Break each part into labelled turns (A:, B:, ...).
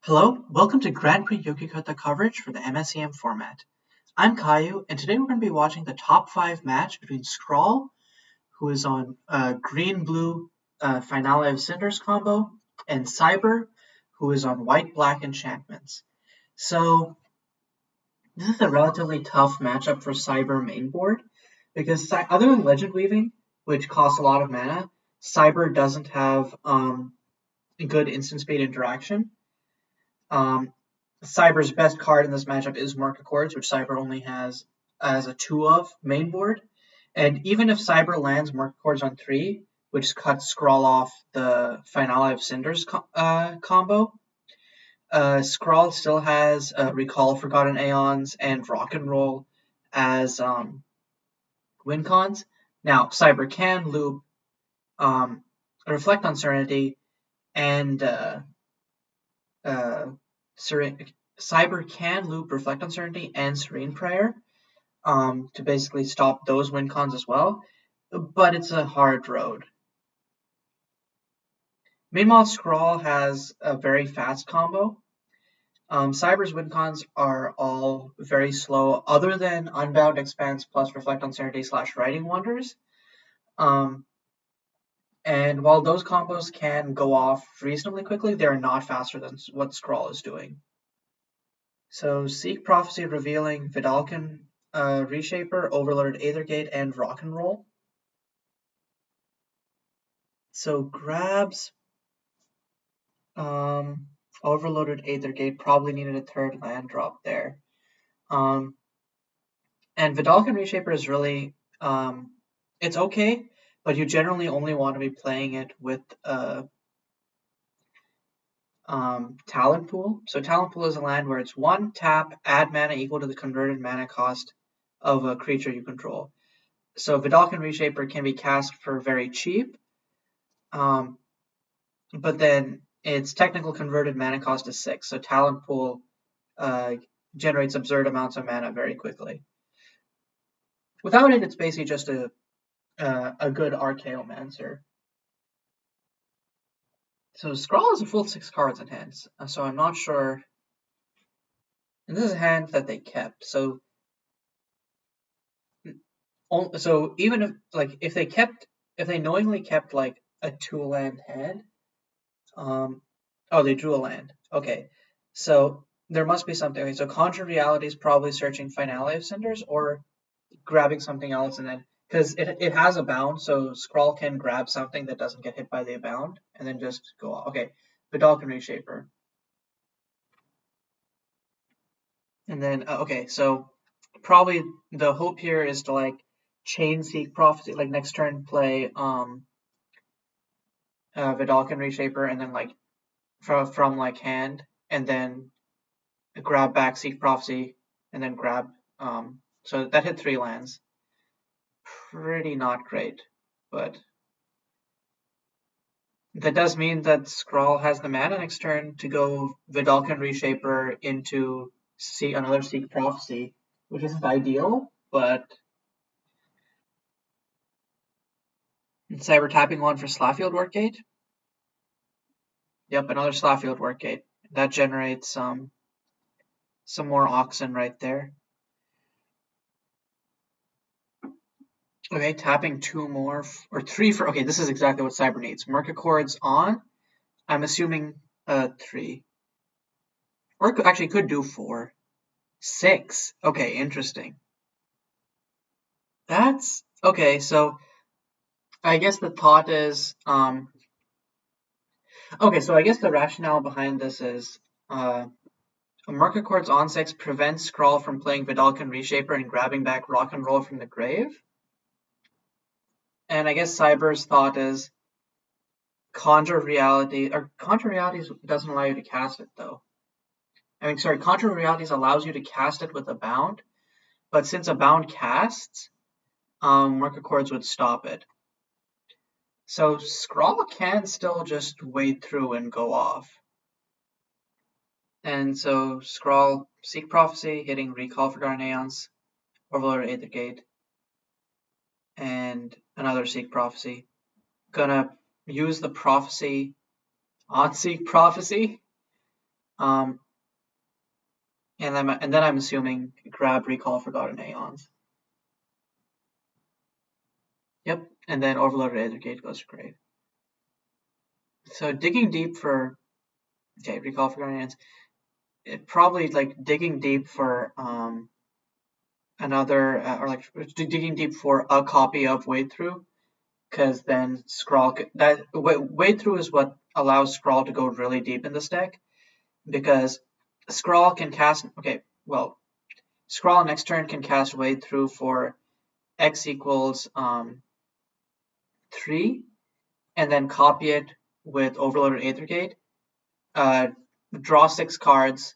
A: Hello, welcome to Grand Prix Yogyakarta coverage for the MSEM format. I'm Caillou, and today we're going to be watching the top 5 match between Scraul, who is on green-blue Finale of Cinders combo, and Cyber, who is on white-black Enchantments. So, this is a relatively tough matchup for Cyber mainboard, because other than Legend Weaving, which costs a lot of mana, Cyber doesn't have good instant speed interaction. Cyber's best card in this matchup is Mark Accords, which Cyber only has as a 2 of main board. And even if Cyber lands Mark Accords on 3, which cuts Scrawl off the Finale of Cinders combo, Scrawl still has Recall Forgotten Aeons and Rock and Roll as win cons. Now, Cyber can loop Reflect on Serenity and Cyber can loop Reflect on Certainty and Serene Prayer to basically stop those win cons as well, but it's a hard road. Meanwhile, Scrawl has a very fast combo. Cyber's win cons are all very slow, other than Unbound Expanse plus Reflect on Certainty / Writing Wonders. And while those combos can go off reasonably quickly, they're not faster than what Scrawl is doing. So Seek Prophecy revealing Vidalcan Reshaper, Overloaded Aethergate, and Rock and Roll. So grabs Overloaded Aethergate, probably needed a third land drop there. And Vidalcan Reshaper is really it's okay, but you generally only want to be playing it with Talent Pool. So Talent Pool is a land where it's 1 tap, add mana equal to the converted mana cost of a creature you control. So Vidalcan Reshaper can be cast for very cheap, but then its technical converted mana cost is 6. So Talent Pool generates absurd amounts of mana very quickly. Without it, it's basically just a good Archaeomancer. So Scrawl has a full 6 cards in hand, so I'm not sure. And this is a hand that they kept. So even if they knowingly kept like a 2-land hand, they drew a land. Okay, so there must be something. Okay, so Conjure Reality is probably searching Finale of Cinders or grabbing something else, and then because it has a bound, so Scrawl can grab something that doesn't get hit by the bound, and then just go off. Okay, Vidalcan Reshaper. And then okay, so probably the hope here is to like chain Seek Prophecy, like next turn play Vidalcan Reshaper, and then like from like hand, and then grab back Seek Prophecy, and then grab so that hit 3 lands. Pretty not great, but that does mean that Scrawl has the mana next turn to go Vidalcan Reshaper into another Seek Prophecy, which isn't ideal, but Cyber tapping 1 for Slaffield Workgate. Yep, another Slaffield Workgate. That generates some more Oxen right there. Okay, tapping 2 more, or 3 for, okay, this is exactly what Cyber needs. Merc Accords on, I'm assuming 3. Or actually could do 4. 6, okay, interesting. That's, okay, so I guess the thought is, okay, so I guess the rationale behind this is, Merc Accords on 6 prevents Scrawl from playing Vidalcan Reshaper and grabbing back Rock and Roll from the grave. And I guess Cyber's thought is Conjure Reality doesn't allow you to cast it though. Conjure Realities allows you to cast it with a bound, but since a bound casts, Merc Accords would stop it. So Scrawl can still just wade through and go off. And so Scrawl Seek Prophecy, hitting Recall Forgotten Aeons, Overload Aethergate, and another Seek Prophecy. Gonna use the Prophecy on Seek Prophecy. Um, and then I'm assuming grab, recall, forgotten aeons. Yep, and then overloaded Aether Gate goes to grave. So digging deep for recall forgotten aeons. It probably like digging deep for another or like digging deep for a copy of Wade Through, because then Scrawl that Wade Through is what allows Scrawl to go really deep in this deck, because Scrawl can cast Scrawl next turn can cast Wade Through for X equals 3, and then copy it with overloaded Aether Gate, draw 6 cards.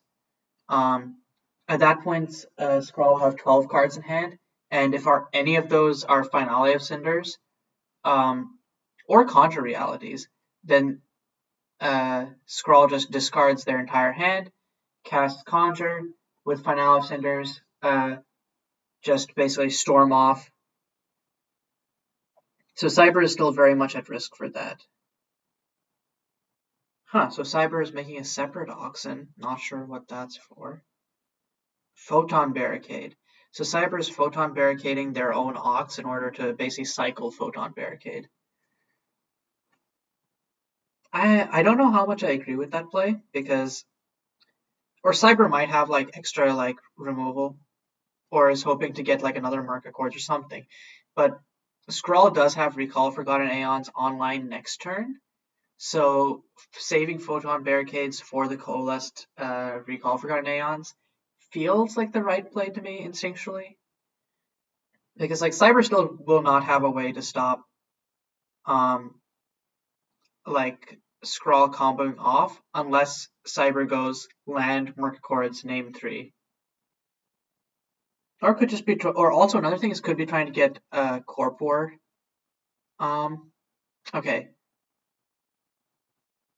A: At that point, Scrawl will have 12 cards in hand, and if any of those are Finale of Cinders, or Conjure Realities, then Scrawl just discards their entire hand, casts Conjure with Finale of Cinders, just basically storm off. So Cyber is still very much at risk for that. So Cyber is making a separate Oxen. Not sure what that's for. Photon Barricade. So Cyber is Photon Barricading their own Ox in order to basically cycle Photon Barricade. I don't know how much I agree with that play, because Cyber might have like extra like removal, or is hoping to get like another Merc Accords or something. But Scrawl does have Recall Forgotten Aeons online next turn, so saving Photon Barricades for the Coalesced Recall Forgotten Aeons feels like the right play to me instinctually, because like Cyber still will not have a way to stop like Scrawl comboing off unless Cyber goes land, Merc Accords, name 3. Or could just be, or also another thing is could be trying to get Corp War. Okay.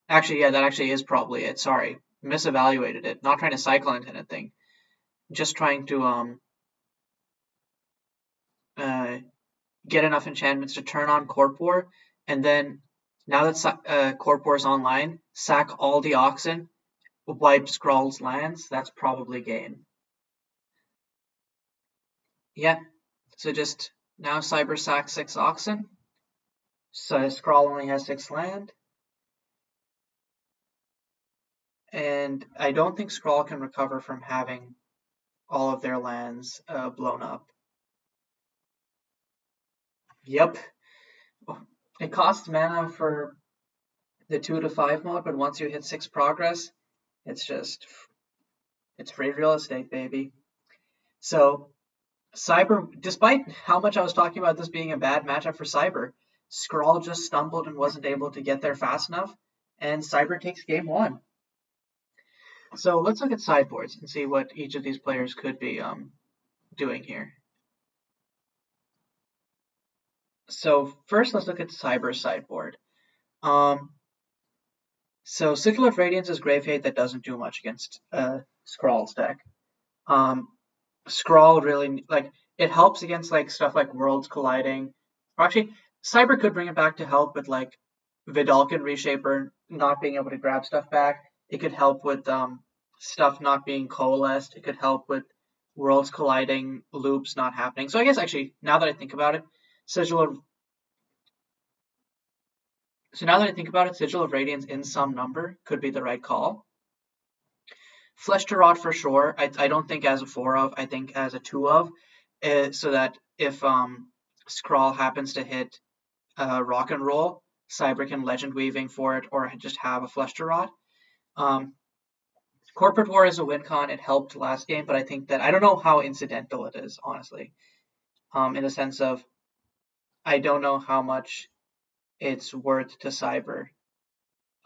A: Actually, yeah, that actually is probably it. Sorry, misevaluated it. Not trying to cycle into anything, just trying to get enough enchantments to turn on Corp War, and then now that Corp War is online, sack all the Oxen, wipe Scrawl's lands. That's probably game. Yeah. So just now Cyber sacks 6 Oxen. So Scrawl only has 6 land. And I don't think Scrawl can recover from having all of their lands blown up. Yep. It costs mana for the 2 to 5 mode, but once you hit 6 progress, it's free real estate, baby. So Cyber, despite how much I was talking about this being a bad matchup for Cyber, Scrawl just stumbled and wasn't able to get there fast enough, and Cyber takes game 1. So let's look at sideboards and see what each of these players could be doing here. So first, let's look at Cyber's sideboard. So Sigil of Radiance is Grave Hate that doesn't do much against Scrawl's deck. Scrawl really, like, it helps against like stuff like Worlds Colliding. Or actually, Cyber could bring it back to help with like Vidalcan Reshaper not being able to grab stuff back. It could help with stuff not being coalesced. It could help with Worlds Colliding loops not happening. So I guess actually, now that I think about it, Sigil of Radiance in some number could be the right call. Flesh to Rot for sure. I don't think as a 4 of. I think as a 2 of, so that if Scrawl happens to hit Rock and Roll, Cyber can Legend Weaving for it, or just have a Flesh to Rot. Corporate War is a win con. It helped last game, but I think that I don't know how incidental it is, honestly. In the sense of, I don't know how much it's worth to Cyber.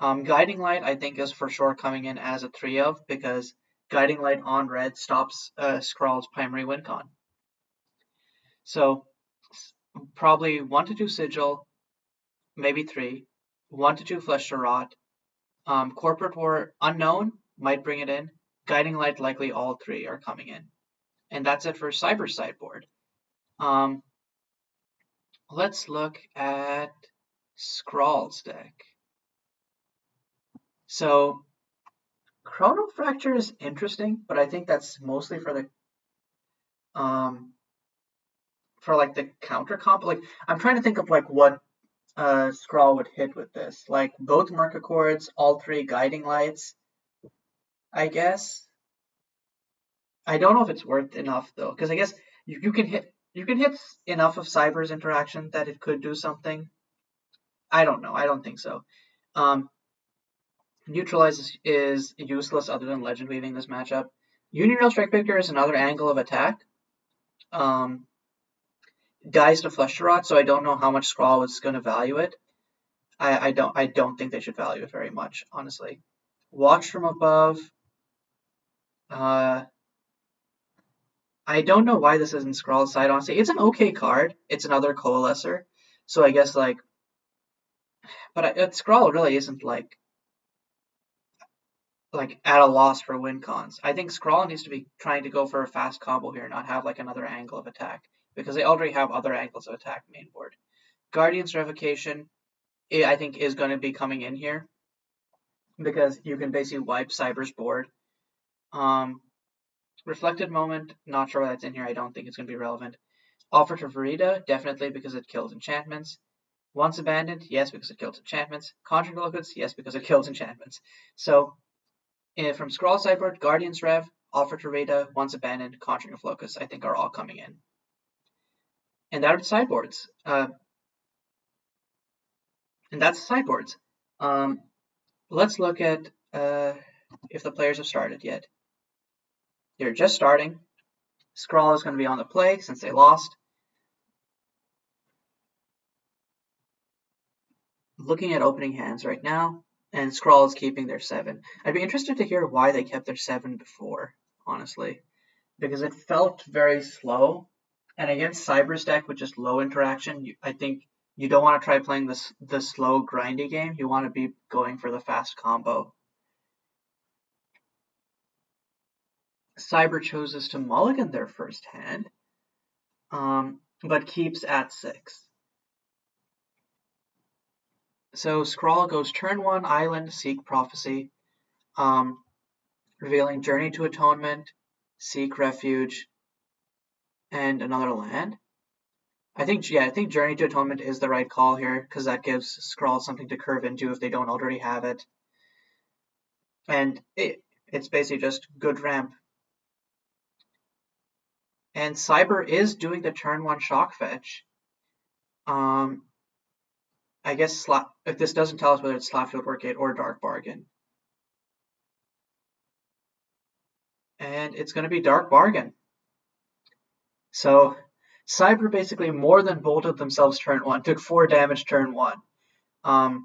A: Guiding Light, I think, is for sure coming in as a 3 of, because Guiding Light on red stops Scrawl's primary win con. So probably 1 to 2 Sigil, maybe 3, 1 to 2 Flesh to Rot. Corporate War, unknown, might bring it in. Guiding Light, likely all 3 are coming in. And that's it for Cyber's sideboard. Let's look at Scrawl's deck. So Chronal Fracture is interesting, but I think that's mostly for the like the counter comp. Like I'm trying to think of like what Scrawl would hit with this. Like both Mercachords, all three Guiding Lights, I guess. I don't know if it's worth enough though, because I guess you can hit enough of Cyber's interaction that it could do something. I don't know. I don't think so. Neutralize is useless other than Legend Weaving this matchup. Union Rail Strike Breaker is another angle of attack. Dies to Flesh to Rot, so I don't know how much Scrawl is going to value it. I don't think they should value it very much, honestly. Watch from Above. I don't know why this isn't Scrawl's side, honestly. It's an okay card. It's another Coalescer. So I guess, like... But Scrawl really isn't, like at a loss for win cons. I think Scrawl needs to be trying to go for a fast combo here, not have, like, another angle of attack. Because they already have other angles of attack main board. Guardian's Revocation, I think, is going to be coming in here. Because you can basically wipe Cyber's board. Reflected Moment, not sure why that's in here. I don't think it's going to be relevant. Offer to Verita, definitely because it kills enchantments. Once Abandoned, yes, because it kills enchantments. Conjuring Locus, yes, because it kills enchantments. So, from Scrawl sideboard, Guardian's Rev, Offer to Rita, Once Abandoned, Conjuring of Locus, I think are all coming in. And that are the sideboards. Let's look at if the players have started yet. They're just starting. Scrawl is going to be on the play since they lost. Looking at opening hands right now, and Scrawl is keeping their 7. I'd be interested to hear why they kept their 7 before, honestly, because it felt very slow. And against Cyber's deck with just low interaction, I think you don't want to try playing the slow, grindy game. You want to be going for the fast combo. Cyber chooses to mulligan their first hand, but keeps at 6. So Scrawl goes turn 1, Island, Seek Prophecy, revealing Journey to Atonement, Seek Refuge, and another land. I think Journey to Atonement is the right call here, because that gives Scrawl something to curve into if they don't already have it. And it's basically just good ramp. And Cyber is doing the turn 1 Shock Fetch. I guess if this doesn't tell us whether it's Slapfield Workgate or Dark Bargain. And it's going to be Dark Bargain. So Cyber basically more than bolted themselves turn 1, took 4 damage turn 1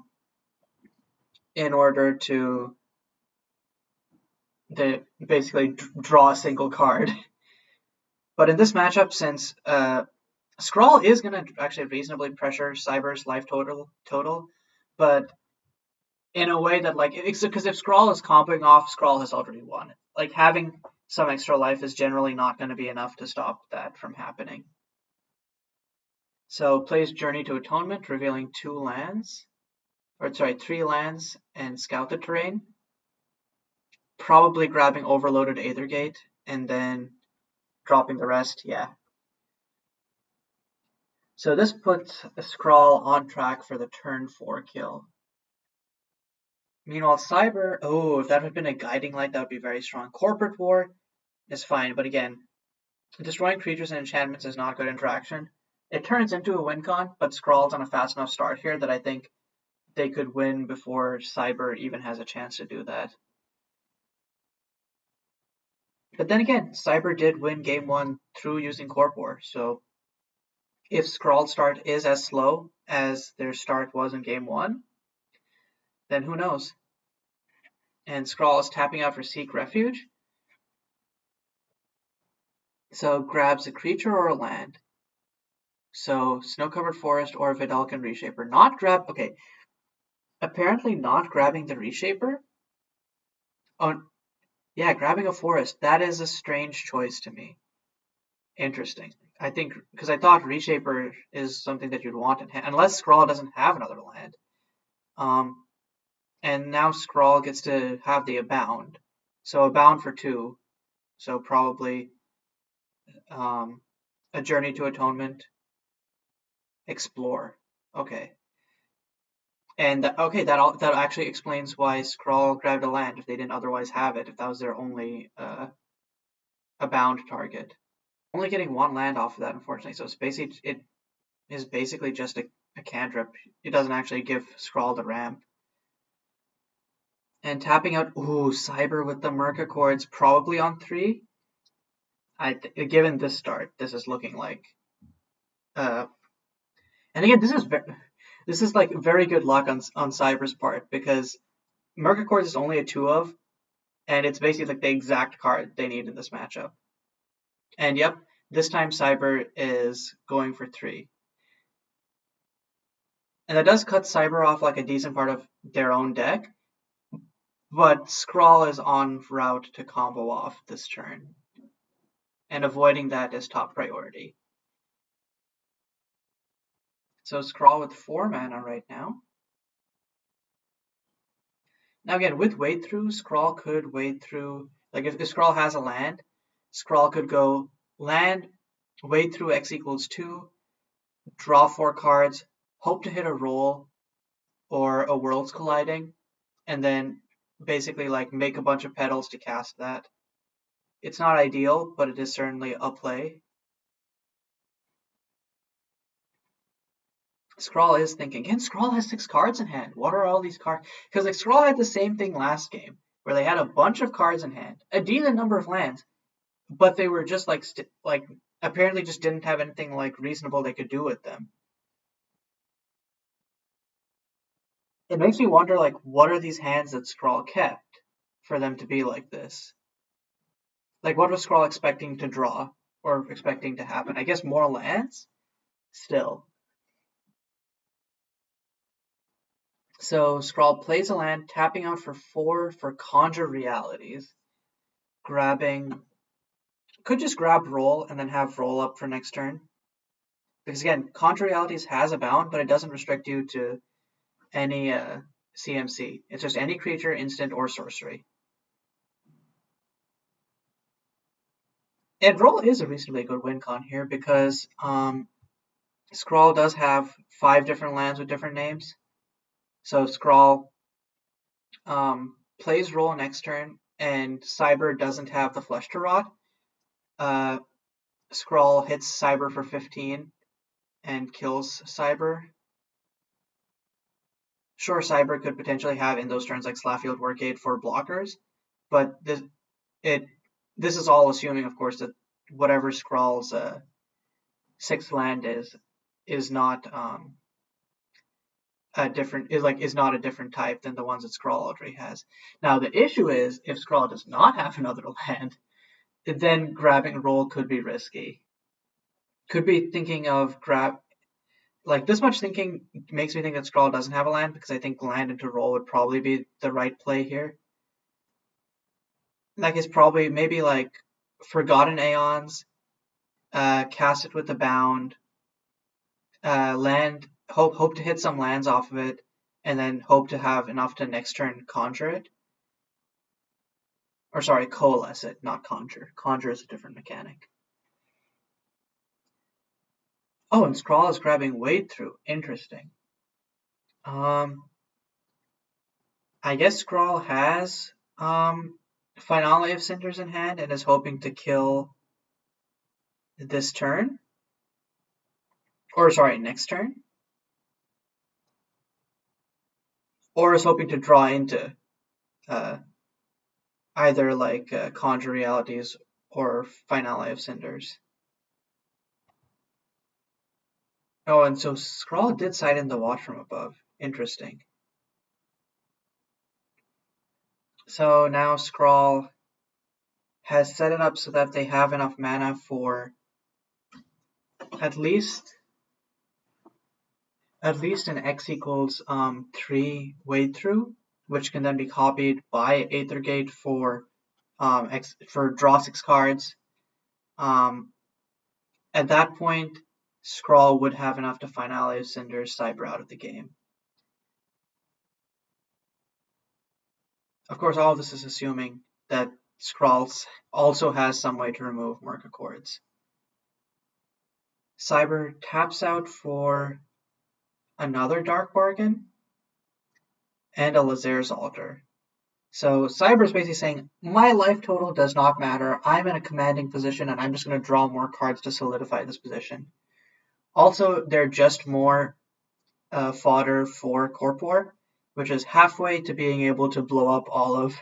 A: in order to basically draw a single card. But in this matchup, since Scrawl is going to actually reasonably pressure Cyber's life total, but in a way that, like, because if Scrawl is comboing off, Scrawl has already won. Like, having some extra life is generally not going to be enough to stop that from happening. So plays Journey to Atonement, revealing 3 lands, and Scout the Terrain. Probably grabbing Overloaded Aethergate, and then dropping the rest, yeah. So this puts Scrawl on track for the turn 4 kill. Meanwhile, Cyber, if that had been a Guiding Light, that would be very strong. Corporate War is fine, but again, destroying creatures and enchantments is not good interaction. It turns into a win con, but Scrawl's on a fast enough start here that I think they could win before Cyber even has a chance to do that. But then again, Cyber did win game 1 through using Corp War, so if Scrawl's start is as slow as their start was in game 1, then who knows? And Scrawl is tapping out for Seek Refuge. So grabs a creature or a land. So Snow-Covered Forest or Vidalcan Reshaper. Apparently not grabbing the Reshaper. Oh, yeah, grabbing a forest. That is a strange choice to me. Interesting. I think, because I thought Reshaper is something that you'd want in hand, unless Scrawl doesn't have another land. And now Scrawl gets to have the Abound. So a bound for 2. So probably a Journey to Atonement, Explore. Okay. And that actually explains why Scrawl grabbed a land if they didn't otherwise have it, if that was their only a bound target. Only getting 1 land off of that, unfortunately. So it is basically just a cantrip. It doesn't actually give Scrawl the ramp. And tapping out, Cyber with the Merca chords, probably on 3. Given this start, this is looking like. And again, this is like very good luck on Cyber's part, because Merca chords is only a 2 of, and it's basically like the exact card they need in this matchup. And yep, this time Cyber is going for 3. And that does cut Cyber off like a decent part of their own deck, but Scrawl is en route to combo off this turn, and avoiding that is top priority. So Scrawl with 4 mana right now. Now again, with Wade Through, Scrawl could wade through, like if Scrawl has a land, Scrawl could go land, wade through X equals 2, draw 4 cards, hope to hit a roll or a Worlds Colliding, and then basically like make a bunch of petals to cast that. It's not ideal, but it is certainly a play. Scrawl is thinking, again, Scrawl has 6 cards in hand. What are all these cards? Because like Scrawl had the same thing last game, where they had a bunch of cards in hand, a decent number of lands, but they were just like apparently just didn't have anything like reasonable they could do with them. It makes me wonder, like, what are these hands that Scrawl kept for them to be like this? Like, what was Scrawl expecting to draw or expecting to happen? I guess more lands? Still. So Scrawl plays a land, tapping out for 4 for Conjure Realities. Grabbing. Could just grab roll and then have roll up for next turn. Because again, Conjure Realities has a bound, but it doesn't restrict you to any CMC. It's just any creature, instant, or sorcery. And roll is a reasonably good win con here, because Scrawl does have 5 different lands with different names. So Scrawl plays roll next turn, and Cyber doesn't have the Flesh to Rot. Scrawl hits Cyber for 15 and kills Cyber. Sure, Cyber could potentially have in those turns like Slaffield Workade for blockers, but this is all assuming, of course, that whatever Scrawl's 6th land is not is not a different type than the ones that Scrawl already has. Now the issue is, if Scrawl does not have another land, then grabbing roll could be risky. Could be thinking of this much thinking makes me think that Scrawl doesn't have a land, because I think land into roll would probably be the right play here. Like it's probably maybe like Forgotten Aeons, cast it with the bound, land, hope to hit some lands off of it, and then hope to have enough to next turn conjure it. Or sorry, coalesce it, not conjure. Conjure is a different mechanic. Oh, and Scrawl is grabbing Wade Through. Interesting. I guess Scrawl has Finale of Cinders in hand and is hoping to kill this turn. Or sorry, next turn. Or is hoping to draw into either like Conjure Realities or Finale of Cinders. Oh, and so Scrawl did side in the Watch from Above. Interesting. So now Scrawl has set it up so that they have enough mana for at least an X equals 3 Wade Through, which can then be copied by Aethergate for draw 6 cards. At that point, Scrawl would have enough to Finale of Cinders, Cyber out of the game. Of course, all of this is assuming that Scraul also has some way to remove Merc Accords. Cyber taps out for another Dark Bargain and a Lazer's Altar. So Cyber is basically saying, my life total does not matter. I'm in a commanding position and I'm just going to draw more cards to solidify this position. Also, they're just more fodder for Corpor, which is halfway to being able to blow up all of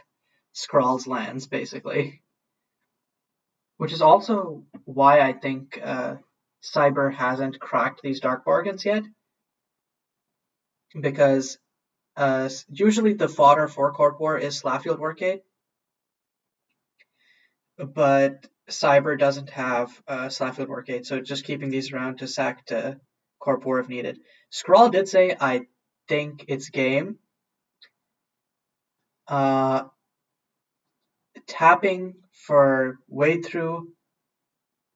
A: Scrawl's lands, basically. Which is also why I think Cyber hasn't cracked these Dark Bargains yet. Because usually the fodder for Corpor is Slaffield Wargate, but Cyber doesn't have Slaffield Wargate, so just keeping these around to sack to Corpor if needed. Scrawl did say, I think it's game. Tapping for wade through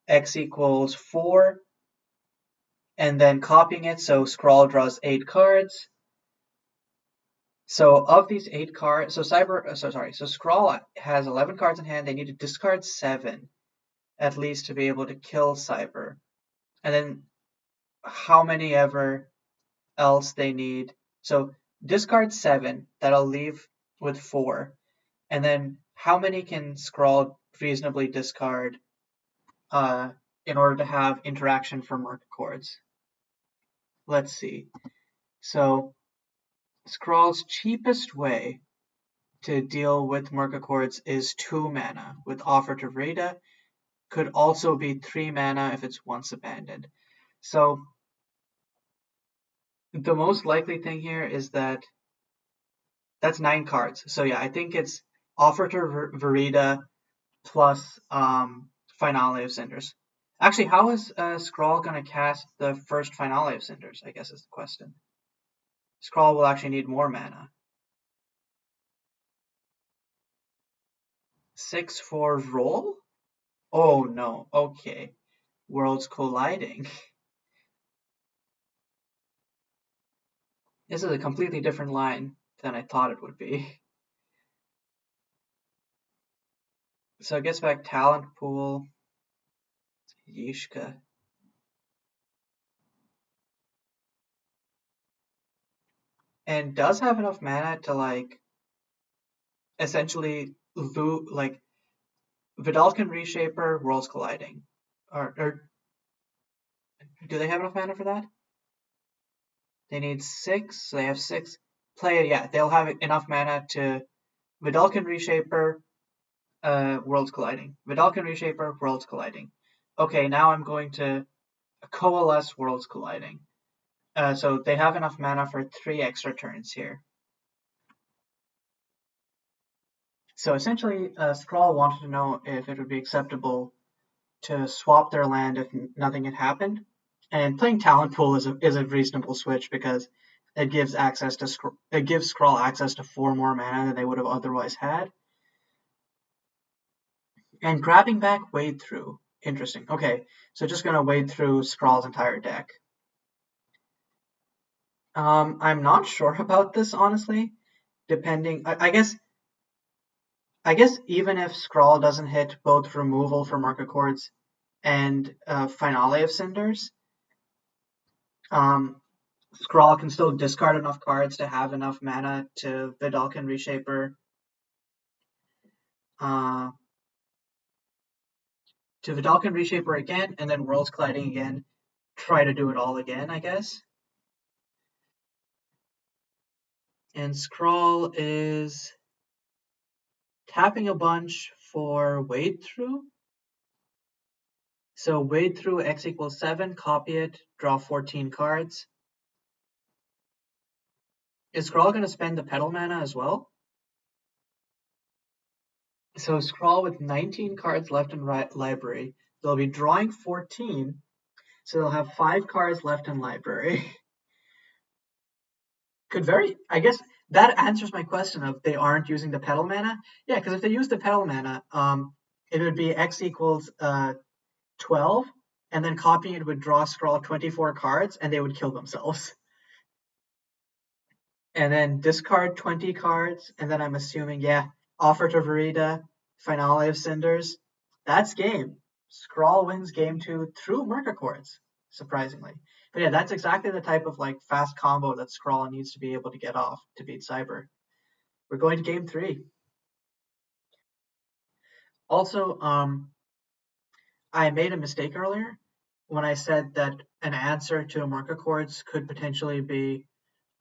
A: x equals 4, and then copying it, so Scrawl draws 8 cards. So of these 8 cards, so Scrawl has 11 cards in hand. They need to discard 7 at least to be able to kill Cyber, and then how many ever else they need. So discard 7, that'll leave with 4, and then how many can Scrawl reasonably discard in order to have interaction for Merc Accords? Let's see. So Scrawl's cheapest way to deal with Merc Accords is 2 mana with Offer to Rita. Could also be 3 mana if it's once abandoned. So the most likely thing here is that that's 9 cards. So yeah, I think it's Offer to Verita plus Finale of Cinders. Actually, how is Scrawl going to cast the first Finale of Cinders, I guess is the question. Scrawl will actually need more mana. 6 for roll? Oh no, okay. Worlds colliding. This is a completely different line than I thought it would be. So it gets back Talent Pool. Yishka. And does have enough mana to like essentially loot like Vidalcan Reshaper, Worlds Colliding. Or do they have enough mana for that? They need 6, so they have 6. Play it, yeah, they'll have enough mana to Vidalcan Reshaper, Worlds Colliding. Vidalcan Reshaper, Worlds Colliding. Okay, now I'm going to Coalesce Worlds Colliding. So they have enough mana for 3 extra turns here. So essentially, Scrawl wanted to know if it would be acceptable to swap their land if nothing had happened. And playing Talent Pool is a reasonable switch because it gives Scrawl access to 4 more mana than they would have otherwise had. And grabbing back Wade Through. Interesting. Okay, so just gonna wade through Scrawl's entire deck. I'm not sure about this, honestly. Depending, I guess even if Scrawl doesn't hit both removal for Merc Accords and Finale of Cinders, Scrawl can still discard enough cards to have enough mana to Vidalcan Reshaper, again, and then Worlds Colliding again. Try to do it all again, I guess. And Scrawl is tapping a bunch for Wade Through. So Wade Through x equals 7, copy it, draw 14 cards. Is Scrawl going to spend the pedal mana as well? So Scrawl with 19 cards left in library. They'll be drawing 14, so they'll have 5 cards left in library. I guess that answers my question of they aren't using the pedal mana. Yeah, because if they use the pedal mana, it would be x equals 12, and then copying it would draw Scrawl 24 cards, and they would kill themselves. And then discard 20 cards, and then I'm assuming, yeah, Offer to Verita, finale of Cinders. That's game. Scrawl wins game 2 through Merc Accords, surprisingly. But yeah, that's exactly the type of like fast combo that Scrawl needs to be able to get off to beat Cyber. We're going to game 3. Also, I made a mistake earlier when I said that an answer to a Merc Accords could potentially be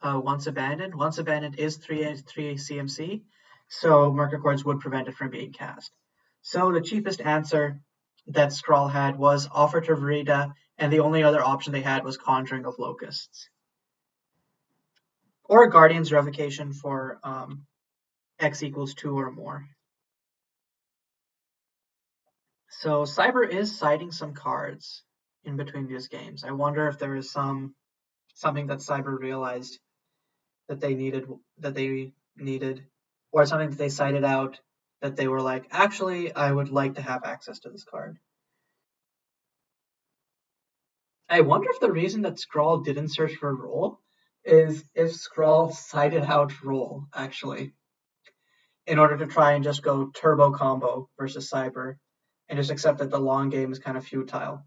A: Once Abandoned. Once Abandoned is 3A CMC, so Merc Accords would prevent it from being cast. So the cheapest answer that Scrawl had was Offer to Verita, and the only other option they had was Conjuring of Locusts. Or Guardian's Revocation for X equals 2 or more. So Cyber is citing some cards in between these games. I wonder if there is something that Cyber realized that they needed, or something that they cited out that they were like, actually, I would like to have access to this card. I wonder if the reason that Scrawl didn't search for Roll is if Scrawl cited out Roll, actually, in order to try and just go turbo combo versus Cyber, and just accept that the long game is kind of futile.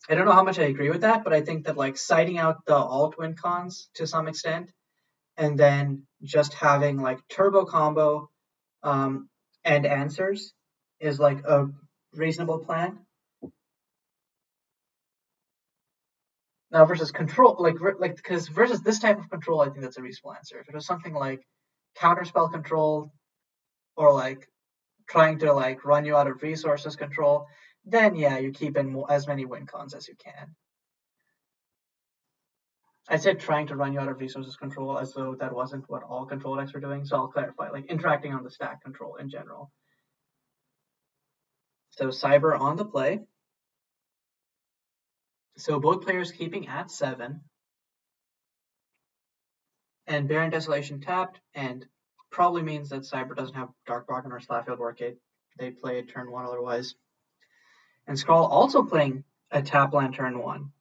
A: I don't know how much I agree with that, but I think that like citing out the alt win cons to some extent, and then just having like turbo combo and answers is like a reasonable plan. Now versus control, like because versus this type of control, I think that's a reasonable answer. If it was something like counterspell control or like trying to like run you out of resources control, then yeah, you keep in as many win cons as you can. I said trying to run you out of resources control as though that wasn't what all control decks were doing, so I'll clarify, like interacting on the stack control in general. So Cyber on the play. So both players keeping at 7. And Baron Desolation tapped, and probably means that Cyber doesn't have Dark Bargain or Slapfield Wargate. They played turn 1 otherwise. And Scrawl also playing a tap land turn 1.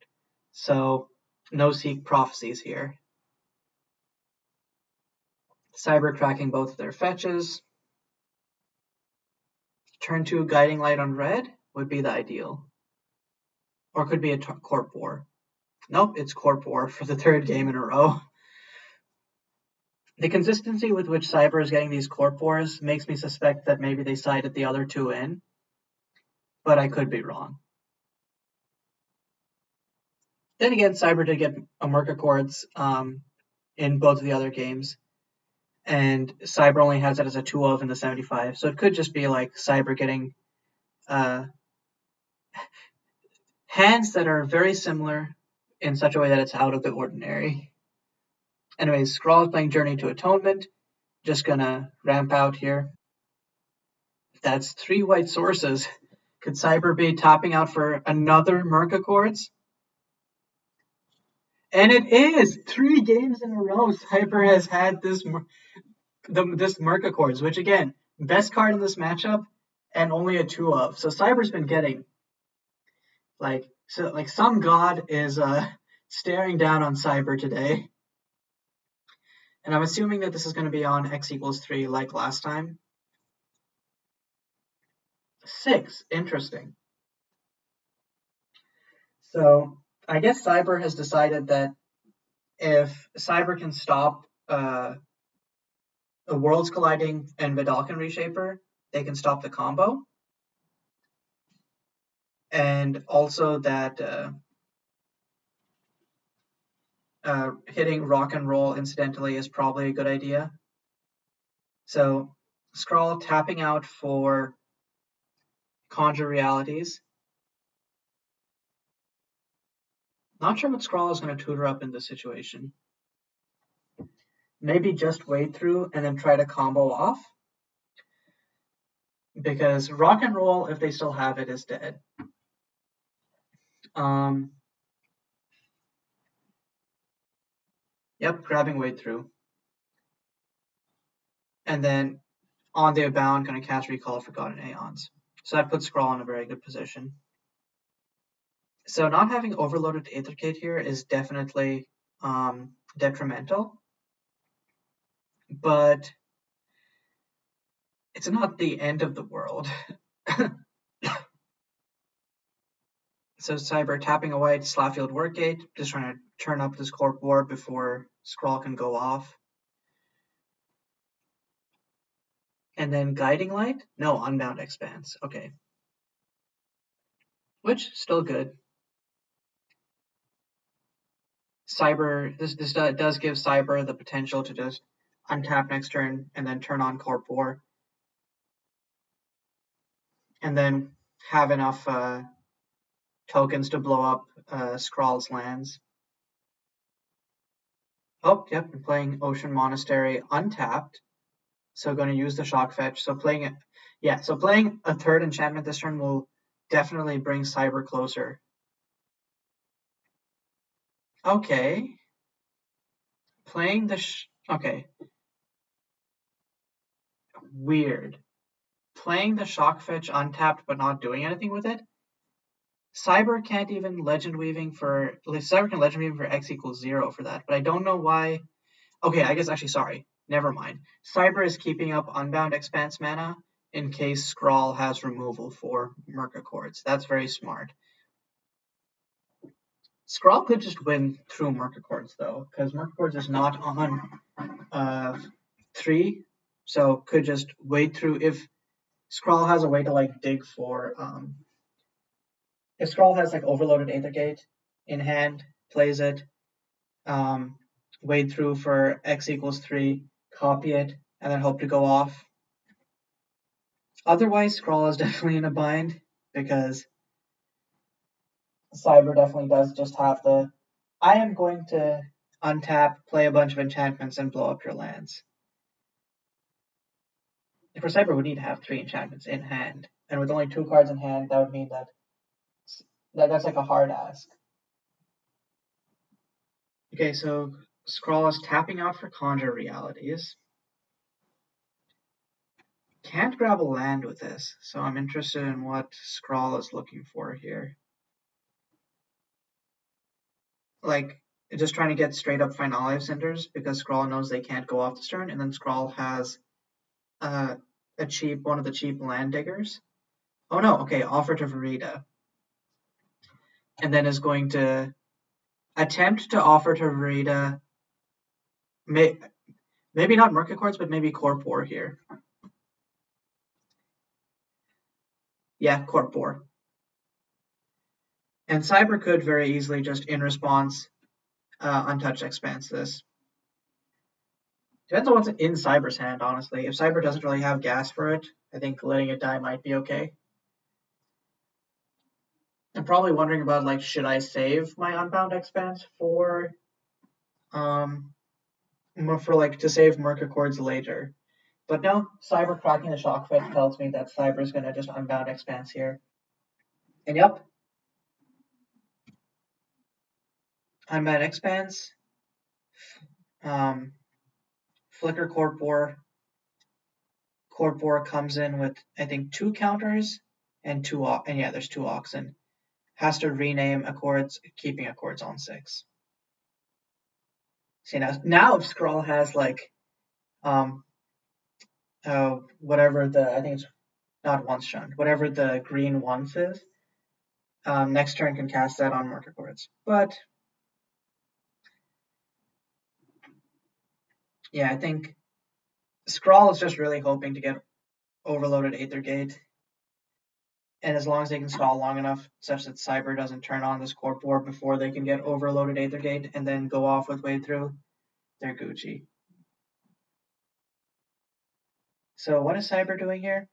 A: So no Seek Prophecies here. Cyber cracking both of their fetches. Turn 2 Guiding Light on red would be the ideal. Or could be a Corp War. Nope, it's Corp War for the 3rd game in a row. The consistency with which Cyber is getting these Corp Wars makes me suspect that maybe they sided the other 2 in, but I could be wrong. Then again, Cyber did get a Merc Accords in both of the other games, and Cyber only has it as a 2 of in the 75, so it could just be like Cyber getting hands that are very similar in such a way that it's out of the ordinary. Anyways, Scrawl is playing Journey to Atonement, just gonna ramp out here. That's 3 white sources. Could Cyber be tapping out for another Merc Accords? And it is 3 games in a row. Cyber has had this Merc Accords, which again, best card in this matchup, and only a 2 of. So Cyber's been getting like some god is staring down on Cyber today. And I'm assuming that this is going to be on X equals 3 like last time. 6, interesting. So I guess Cyber has decided that if Cyber can stop Worlds Colliding and Vidalcan Reshaper, they can stop the combo. And also that hitting Rock and Roll incidentally is probably a good idea. So Scrawl tapping out for Conjure Realities. Not sure what Scrawl is going to tutor up in this situation. Maybe just wade through and then try to combo off. Because Rock and Roll, if they still have it, is dead. Yep, grabbing wade through. And then on the Abound, going to cast Recall Forgotten Aeons. So that puts Scrawl in a very good position. So not having overloaded Aethercate here is definitely detrimental. But It's not the end of the world. So Cyber tapping a white, Slapfield Workgate, just trying to turn up this Corp War before Scrawl can go off. And then Guiding Light? No, Unbound Expanse. Okay. Which, still good. Cyber, this does give Cyber the potential to just untap next turn and then turn on Corp War. And then have enough tokens to blow up Scrawl's lands. Oh, yep, I'm playing Ocean Monastery untapped. So going to use the shock fetch. So playing it, yeah. So playing a third enchantment this turn will definitely bring Cyber closer. Okay. Playing the okay. Weird. Playing the shock fetch untapped but not doing anything with it. Cyber can't even legend weaving for Cyber can legend weaving for X equals 0 for that, but I don't know why. Okay, I guess actually sorry. Never mind. Cyber is keeping up Unbound Expanse mana in case Scrawl has removal for Merc Accords. That's very smart. Scrawl could just win through Merc Accords though, because Merc Accords is not on 3, so could just wait through if Scrawl has a way to like dig for if Scrawl has like overloaded Aethergate in hand, plays it, wade through for X equals 3, copy it, and then hope to go off. Otherwise, Scrawl is definitely in a bind because Cyber definitely does just have the I am going to untap, play a bunch of enchantments, and blow up your lands. For Cyber, would need to have 3 enchantments in hand, and with only 2 cards in hand, that would mean that's like a hard ask. Okay, so Scrawl is tapping out for Conjure Realities. Can't grab a land with this, so I'm interested in what Scrawl is looking for here. Like, just trying to get straight up Finale of Cinders because Scrawl knows they can't go off this turn, and then Scrawl has one of the cheap land diggers. Oh no, okay, offer to Verita. And then is going to attempt to offer to Verita, maybe not Merc Accords, but maybe Corp War here. Yeah, Corp War. And Cyber could very easily just in response Untouched Expanse this. Depends on what's in Cyber's hand, honestly. If Cyber doesn't really have gas for it, I think letting it die might be okay. I'm probably wondering about like, should I save my Unbound Expanse for like to save Merc Accords later? But no, Cyber cracking the shock fetch tells me that Cyber's gonna just Unbound Expanse here. And yep, Unbound Expanse, Flicker Corp War. Corp War comes in with I think 2 counters and yeah, there's 2 Oxen. Has to rename Accords, keeping Accords on 6. See now if Scrawl has like whatever I think it's not once shunned, whatever the green once is, next turn can cast that on Merc Accords. But yeah, I think Scrawl is just really hoping to get overloaded Aethergate. And as long as they can stall long enough such that Cyber doesn't turn on this Corp War before they can get overloaded Aethergate and then go off with Wade Through, they're Gucci. So what is Cyber doing here?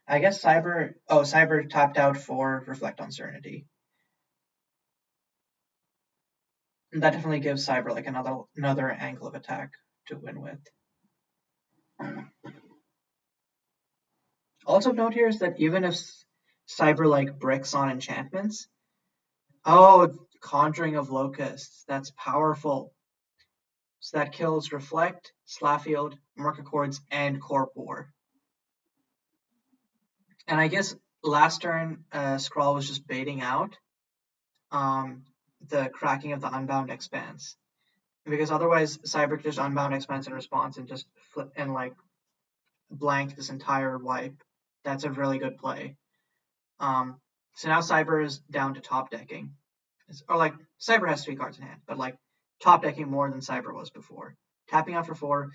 A: I guess Cyber tapped out for Reflect on Serenity. And that definitely gives Cyber like another angle of attack to win with. Also note here is that even if Cyber like bricks on enchantments, Conjuring of Locusts, that's powerful. So that kills Reflect, Slapfield, Merc Accords, and Corp War. And I guess last turn, Scrawl was just baiting out the cracking of the Unbound Expanse. Because otherwise, Cyber could just Unbound Expanse in response and just flip and like blank this entire wipe. That's a really good play. So now Cyber is down to top decking. Or like, Cyber has 3 cards in hand, but like top decking more than Cyber was before. Tapping out for 4.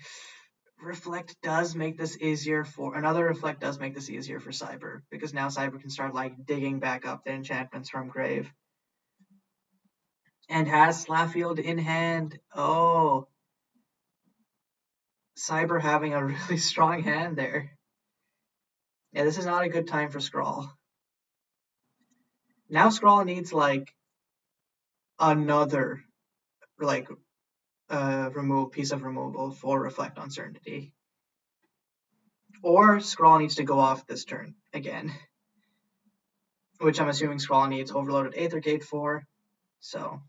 A: Reflect does make this easier for another reflect does make this easier for Cyber, because now Cyber can start like digging back up the enchantments from grave. And has Slaffield in hand. Oh, Cyber having a really strong hand there. Yeah, this is not a good time for Scrawl. Now Scrawl needs like another like piece of removal for Reflect Uncertainty. Or Scrawl needs to go off this turn again, which I'm assuming Scrawl needs Overloaded Aethergate for. So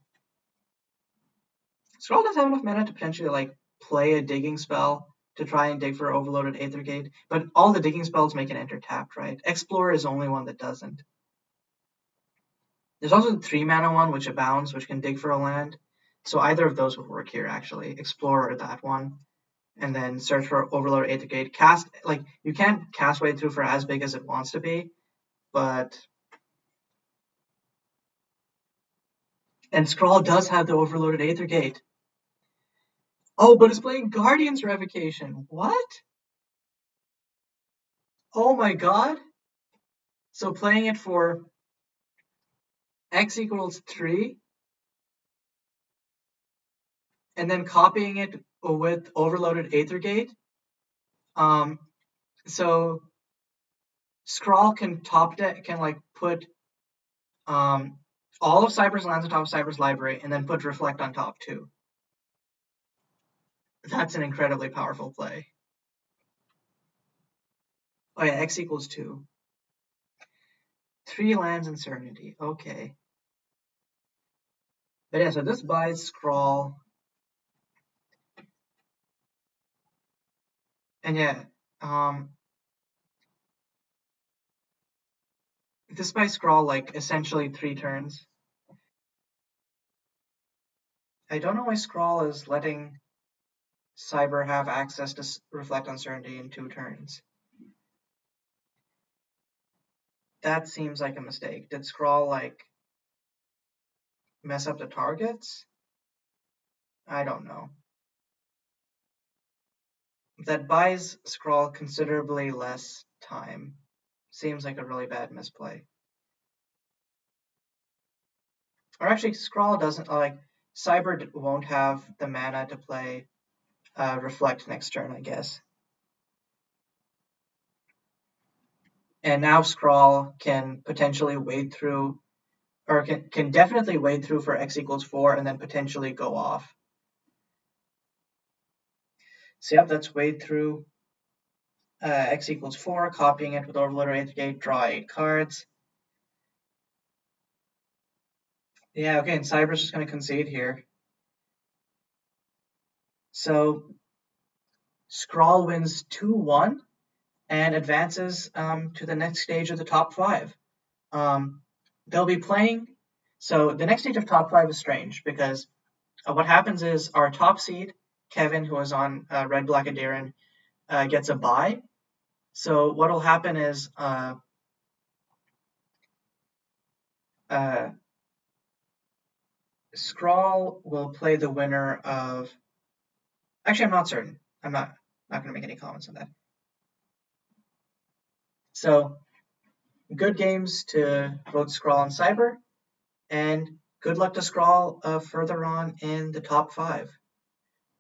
A: Scrawl does have enough mana to potentially like play a digging spell to try and dig for Overloaded Aethergate, but all the digging spells make it enter tapped, right? Explorer is the only one that doesn't. There's also the 3 mana one, which abounds, which can dig for a land. So either of those would work here, actually. Explorer or that one. And then search for Overload Aethergate. Cast, like, you can't cast Wade Through for as big as it wants to be, but... And Scrawl does have the Overloaded Aethergate. Oh, but it's playing Guardian's Revocation. What? Oh my god. So playing it for X equals 3, and then copying it with Overloaded Aethergate. So Scrawl can like put all of Cyber's lands on top of Cyber's library, and then put Reflect on top too. That's an incredibly powerful play. Oh yeah, X equals 2. 3 lands and Serenity. Okay. But yeah, so this buys Scrawl. And yeah, this buys Scrawl like essentially 3 turns. I don't know why Scrawl is letting Cyber have access to Reflect Uncertainty in 2 turns. That seems like a mistake. Did Scrawl like mess up the targets? I don't know. That buys Scrawl considerably less time. Seems like a really bad misplay. Or actually, Scrawl doesn't, like, Cyber won't have the mana to play Reflect next turn, I guess. And now Scrawl can potentially wade through, or can definitely wade through for X equals 4 and then potentially go off. So yep, that's wade through X equals 4, copying it with Overloader Aethergate, draw 8 cards. Yeah, okay, and Cyber's just going to concede here. So Scrawl wins 2-1 and advances to the next stage of the top 5. They'll be playing. So the next stage of top 5 is strange because what happens is our top seed, Kevin, who was on Red, Black, and Darren, gets a bye. So what will happen is Scrawl will play the winner of. Actually, I'm not certain. I'm not going to make any comments on that. So, good games to both Scrawl and Cyber, and good luck to Scrawl further on in the top 5.